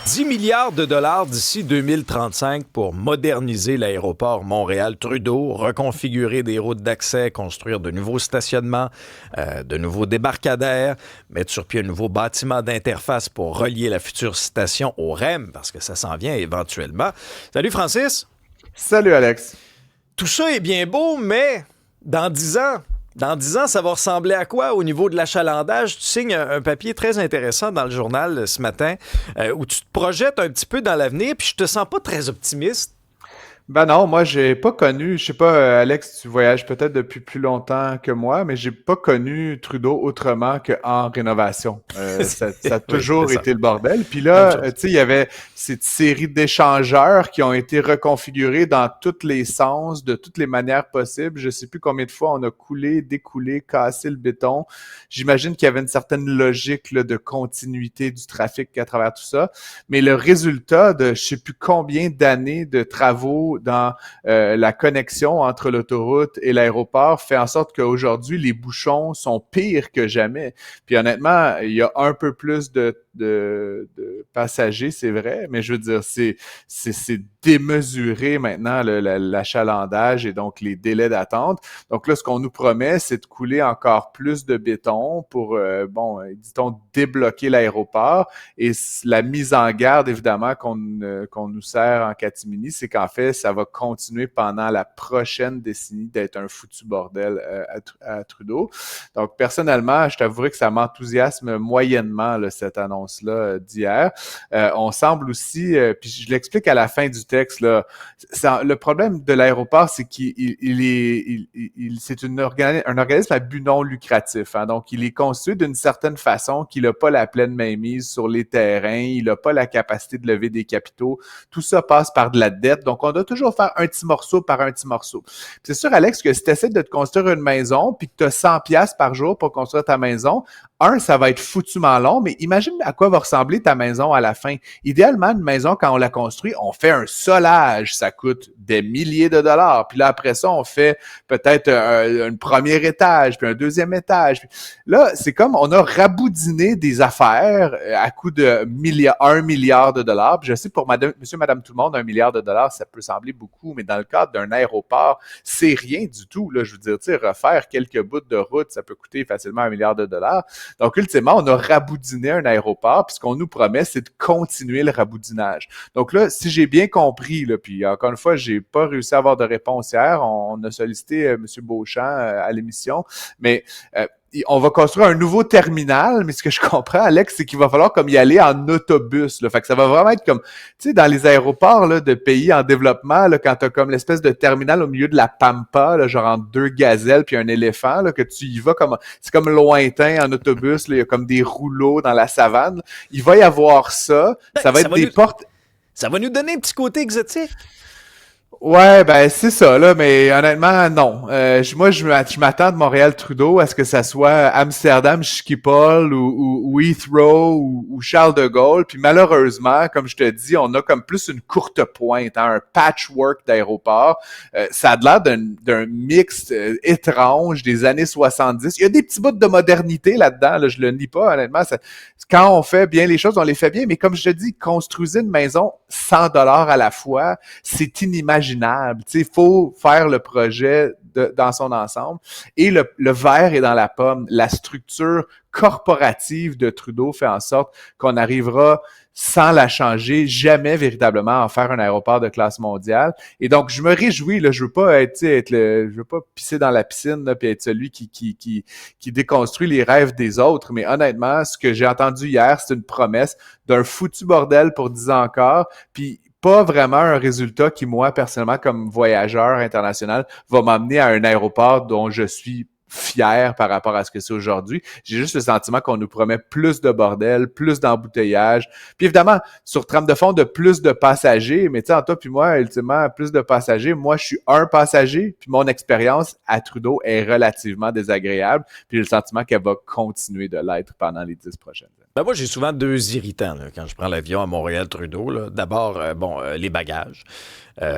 10 milliards de dollars d'ici 2035 pour moderniser l'aéroport Montréal-Trudeau, reconfigurer des routes d'accès, construire de nouveaux stationnements, de nouveaux débarcadères, mettre sur pied un nouveau bâtiment d'interface pour relier la future station au REM, parce que ça s'en vient éventuellement. Salut Francis! Salut Alex! Tout ça est bien beau, mais dans 10 ans... Dans 10 ans, ça va ressembler à quoi au niveau de l'achalandage? Tu signes un papier très intéressant dans le journal ce matin où tu te projettes un petit peu dans l'avenir, puis je te sens pas très optimiste. Ben non, moi j'ai pas connu, je sais pas, Alex, tu voyages peut-être depuis plus longtemps que moi, mais j'ai pas connu Trudeau autrement qu'en rénovation. Ça a Oui, toujours c'est ça. été le bordel. Puis Même là, chose. tu sais, il y avait cette série d'échangeurs qui ont été reconfigurés dans tous les sens, de toutes les manières possibles. Je sais plus combien de fois on a coulé, découlé, cassé le béton. J'imagine qu'il y avait une certaine logique là, de continuité du trafic à travers tout ça. Mais le résultat de je sais plus combien d'années de travaux dans la connexion entre l'autoroute et l'aéroport fait en sorte qu'aujourd'hui, les bouchons sont pires que jamais. Puis honnêtement, il y a un peu plus de passagers, c'est vrai, mais je veux dire, c'est démesuré maintenant l'achalandage et donc les délais d'attente. Donc là, ce qu'on nous promet, c'est de couler encore plus de béton pour, dit-on, débloquer l'aéroport. Et la mise en garde, évidemment, qu'on nous sert en catimini, c'est qu'en fait, ça va continuer pendant la prochaine décennie d'être un foutu bordel à Trudeau. Donc, personnellement, je t'avouerai que ça m'enthousiasme moyennement, là, cette annonce-là d'hier. On semble aussi, puis je l'explique à la fin du texte, là, le problème de l'aéroport, c'est c'est un organisme à but non lucratif. Hein, donc, il est conçu d'une certaine façon qu'il n'a pas la pleine mainmise sur les terrains, il n'a pas la capacité de lever des capitaux. Tout ça passe par de la dette. Donc, on doit toujours faire un petit morceau par un petit morceau. Puis c'est sûr, Alex, que si tu essaies de te construire une maison puis que tu as 100 pièces par jour pour construire ta maison, ça va être foutument long, mais imagine à quoi va ressembler ta maison à la fin. Idéalement, une maison, quand on la construit, on fait un solage. Ça coûte des milliers de dollars. Puis là, après ça, on fait peut-être un premier étage, puis un deuxième étage. Puis là, c'est comme on a raboudiné des affaires à coût de 1 milliard de dollars. Puis je sais, pour monsieur, madame, tout le monde, 1 milliard de dollars, ça peut sembler beaucoup, mais dans le cadre d'un aéroport, c'est rien du tout. Là, je veux dire, tu sais, refaire quelques bouts de route, ça peut coûter facilement 1 milliard de dollars. Donc, ultimement, on a raboudiné un aéroport, puis ce qu'on nous promet, c'est de continuer le raboudinage. Donc là, si j'ai bien compris, là, puis encore une fois, j'ai pas réussi à avoir de réponse hier, on a sollicité M. Beauchamp à l'émission, mais on va construire un nouveau terminal, mais ce que je comprends, Alex, c'est qu'il va falloir comme y aller en autobus. Là. Fait que ça va vraiment être comme, tu sais, dans les aéroports là, de pays en développement, là, quand t'as comme l'espèce de terminal au milieu de la pampa, là, genre entre deux gazelles puis un éléphant, là, que tu y vas comme, c'est comme lointain en autobus, là, il y a comme des rouleaux dans la savane. Il va y avoir ça. Ben, Ça va être des portes. Ça va nous donner un petit côté exotique. Ouais, ben c'est ça, là, mais honnêtement, non. Moi, je m'attends de Montréal-Trudeau à ce que ça soit Amsterdam, Schiphol ou Heathrow ou Charles de Gaulle. Puis malheureusement, comme je te dis, on a comme plus une courte pointe, hein, un patchwork d'aéroports. Ça a l'air d'un mix étrange des années 70. Il y a des petits bouts de modernité là-dedans, là, je le nie pas, honnêtement. Quand on fait bien les choses, on les fait bien. Mais comme je te dis, construisez une maison 100 dollars à la fois, c'est inimaginable. Tu sais, il faut faire le projet dans son ensemble. Et le verre est dans la pomme. La structure corporative de Trudeau fait en sorte qu'on arrivera sans la changer, jamais véritablement à en faire un aéroport de classe mondiale. Et donc, je me réjouis, là, je veux pas je veux pas pisser dans la piscine, là, puis être celui qui déconstruit les rêves des autres. Mais honnêtement, ce que j'ai entendu hier, c'est une promesse d'un foutu bordel pour 10 ans encore. Puis, pas vraiment un résultat qui, moi, personnellement, comme voyageur international, va m'amener à un aéroport dont je suis fier par rapport à ce que c'est aujourd'hui. J'ai juste le sentiment qu'on nous promet plus de bordel, plus d'embouteillage. Puis évidemment, sur trame de fond, de plus de passagers. Mais tu sais, en toi puis moi, ultimement, plus de passagers. Moi, je suis un passager, puis mon expérience à Trudeau est relativement désagréable. Puis j'ai le sentiment qu'elle va continuer de l'être pendant les 10 prochaines années. Ben moi, j'ai souvent deux irritants là, quand je prends l'avion à Montréal-Trudeau. Là. D'abord, les bagages.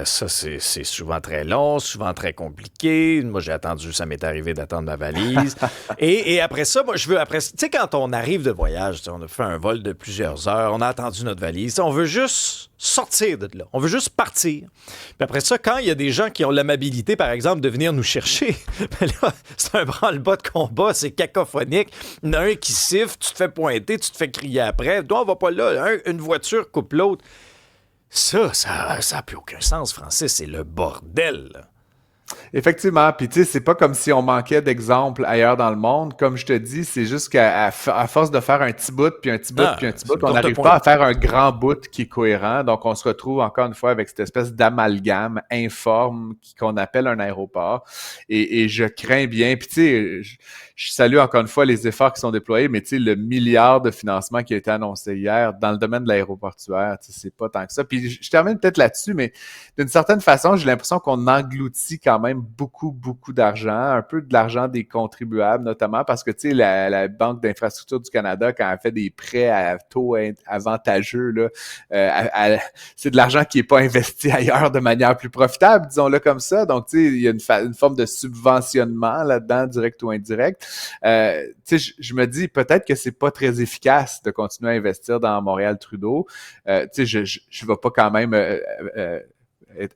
Ça, c'est souvent très long, souvent très compliqué. Moi, ça m'est arrivé d'attendre ma valise. Et après ça, moi, tu sais, quand on arrive de voyage, on a fait un vol de plusieurs heures, on a attendu notre valise, on veut juste sortir de là. On veut juste partir. Puis après ça, quand il y a des gens qui ont l'amabilité, par exemple, de venir nous chercher, ben là, c'est un branle-bas de combat, c'est cacophonique. Il y en a un qui siffle, tu te fais pointer, tu te fais crier après. Toi, on va pas là. Une voiture coupe l'autre. Ça n'a plus aucun sens, Francis. C'est le bordel, là. Effectivement, puis tu sais, c'est pas comme si on manquait d'exemples ailleurs dans le monde. Comme je te dis, c'est juste qu'à force de faire un petit bout, puis un petit bout, puis un petit bout, on n'arrive pas à faire un grand bout qui est cohérent. Donc, on se retrouve encore une fois avec cette espèce d'amalgame informe qu'on appelle un aéroport. Et je crains bien, puis tu sais, je salue encore une fois les efforts qui sont déployés, mais tu sais, le milliard de financement qui a été annoncé hier dans le domaine de l'aéroportuaire, tu sais, c'est pas tant que ça. Puis je termine peut-être là-dessus, mais d'une certaine façon, j'ai l'impression qu'on engloutit quand même beaucoup, beaucoup d'argent, un peu de l'argent des contribuables, notamment parce que, tu sais, la Banque d'infrastructure du Canada, quand elle fait des prêts à taux avantageux, là, c'est de l'argent qui n'est pas investi ailleurs de manière plus profitable, disons-le comme ça. Donc, tu sais, il y a une forme de subventionnement là-dedans, direct ou indirect. Tu sais, je me dis peut-être que c'est pas très efficace de continuer à investir dans Montréal-Trudeau. Tu sais, je vais pas quand même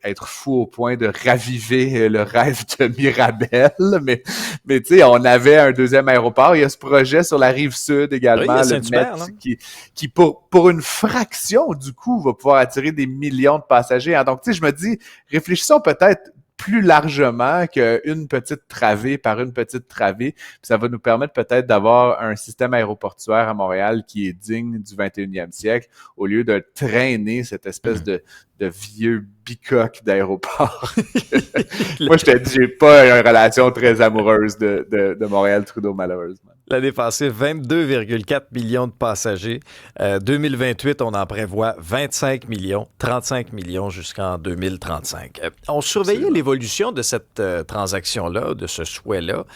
être fou au point de raviver le rêve de Mirabel, mais tu sais, on avait un deuxième aéroport. Il y a ce projet sur la rive sud également, oui, le MET, qui pour une fraction du coup va pouvoir attirer des millions de passagers. Hein. Donc, tu sais, je me dis, réfléchissons peut-être plus largement qu'une petite travée par une petite travée. Puis ça va nous permettre peut-être d'avoir un système aéroportuaire à Montréal qui est digne du 21e siècle au lieu de traîner cette espèce de vieux bicoque d'aéroport. Moi, je te dis, j'ai pas une relation très amoureuse de Montréal-Trudeau, malheureusement. L'année passée, 22,4 millions de passagers. 2028, on en prévoit 25 millions, 35 millions jusqu'en 2035. On surveillait l'évolution de cette transaction-là, de ce souhait-là,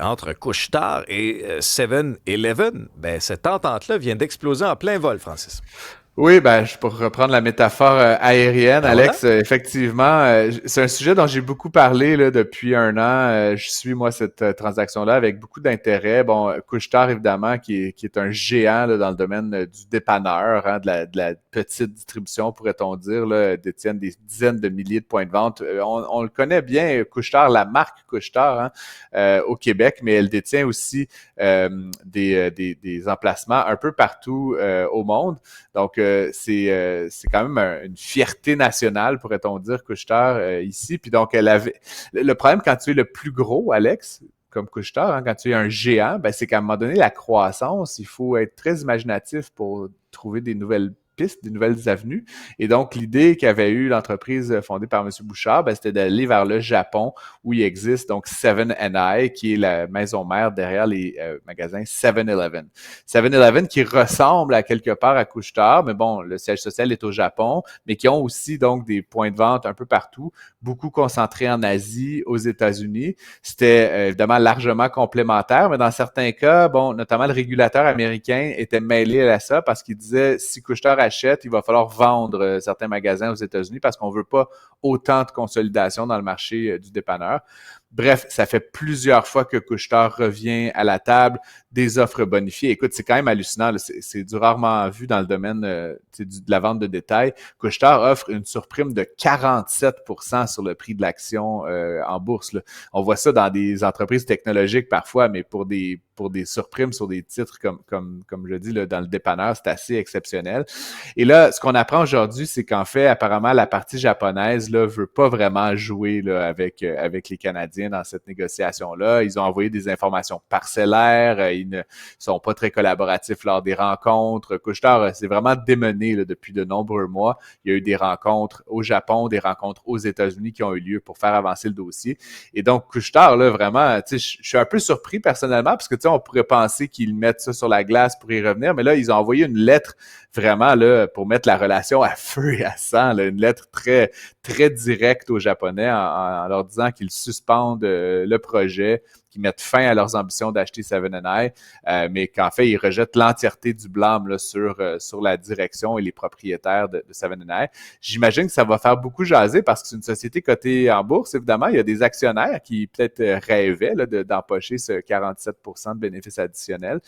entre Couche-Tard et 7-Eleven. Ben, cette entente-là vient d'exploser en plein vol, Francis. Oui, ben, pour reprendre la métaphore aérienne, Alex, effectivement, c'est un sujet dont j'ai beaucoup parlé là, depuis un an. Je suis, moi, cette transaction-là avec beaucoup d'intérêt. Bon, Couche-Tard, évidemment, qui est un géant là, dans le domaine du dépanneur, hein, de la petite distribution, pourrait-on dire, là, détiennent des dizaines de milliers de points de vente. On le connaît bien, Couche-Tard, la marque Couche-Tard, hein, au Québec, mais elle détient aussi des emplacements un peu partout au monde. Donc, c'est quand même une fierté nationale, pourrait-on dire, Couche-Tard ici. Puis donc, elle avait... Le problème, quand tu es le plus gros, Alex, comme Couche-Tard, hein, quand tu es un géant, ben, c'est qu'à un moment donné, la croissance, il faut être très imaginatif pour trouver des nouvelles pistes, des nouvelles avenues. Et donc, l'idée qu'avait eue l'entreprise fondée par M. Bouchard, ben, c'était d'aller vers le Japon, où il existe donc 7&I, qui est la maison mère derrière les magasins 7-Eleven. 7-Eleven qui ressemble à quelque part à Couche-Tard, mais bon, le siège social est au Japon, mais qui ont aussi donc des points de vente un peu partout, beaucoup concentrés en Asie, aux États-Unis. C'était évidemment largement complémentaire, mais dans certains cas, bon, notamment le régulateur américain était mêlé à ça parce qu'il disait, si Couche-Tard achète, il va falloir vendre certains magasins aux États-Unis parce qu'on veut pas autant de consolidation dans le marché du dépanneur. Bref, ça fait plusieurs fois que Couche-Tard revient à la table, des offres bonifiées. Écoute, c'est quand même hallucinant. Là. C'est du rarement vu dans le domaine de la vente de détail. Couche-Tard offre une surprime de 47% sur le prix de l'action en bourse. Là. On voit ça dans des entreprises technologiques parfois, mais pour des surprimes sur des titres comme je dis, là, dans le dépanneur, c'est assez exceptionnel. Et là, ce qu'on apprend aujourd'hui, c'est qu'en fait, apparemment, la partie japonaise là, veut pas vraiment jouer là, avec les Canadiens dans cette négociation-là. Ils ont envoyé des informations parcellaires, ils ne sont pas très collaboratifs lors des rencontres. Couche-Tard s'est vraiment démené là, depuis de nombreux mois. Il y a eu des rencontres au Japon, des rencontres aux États-Unis qui ont eu lieu pour faire avancer le dossier. Et donc, Couche-Tard, là, vraiment, tu sais, je suis un peu surpris personnellement parce que, tu sais, on pourrait penser qu'ils mettent ça sur la glace pour y revenir, mais là, ils ont envoyé une lettre vraiment là, pour mettre la relation à feu et à sang, là, une lettre très, très directe aux Japonais en leur disant qu'ils suspendent le projet, qu'ils mettent fin à leurs ambitions d'acheter Seven & I, mais qu'en fait, ils rejettent l'entièreté du blâme là, sur la direction et les propriétaires de Seven & I. J'imagine que ça va faire beaucoup jaser parce que c'est une société cotée en bourse, évidemment. Il y a des actionnaires qui peut-être rêvaient là, d'empocher ce 47% de bénéfices additionnels.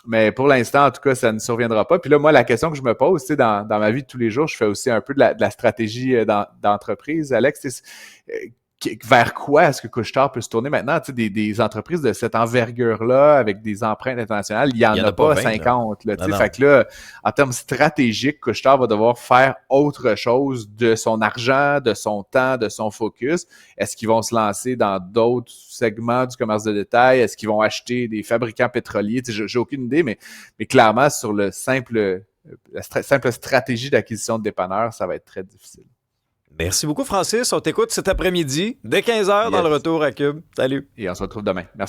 Mais pour l'instant, en tout cas, ça ne surviendra pas. Puis là, moi, la question que je me pose, tu sais, dans ma vie de tous les jours, je fais aussi un peu de la stratégie d'entreprise. Alex, vers quoi est-ce que Couche-Tard peut se tourner maintenant? Tu sais, des entreprises de cette envergure-là, avec des empreintes internationales, il n'y en a pas 20, 50. Là, non. fait que là, en termes stratégiques, Couche-Tard va devoir faire autre chose de son argent, de son temps, de son focus. Est-ce qu'ils vont se lancer dans d'autres segments du commerce de détail? Est-ce qu'ils vont acheter des fabricants pétroliers? Tu sais, j'ai aucune idée, mais clairement, sur la simple stratégie d'acquisition de dépanneurs, ça va être très difficile. Merci beaucoup, Francis. On t'écoute cet après-midi, dès 15h dans le Yes. retour à Cube. Salut. Et on se retrouve demain. Merci.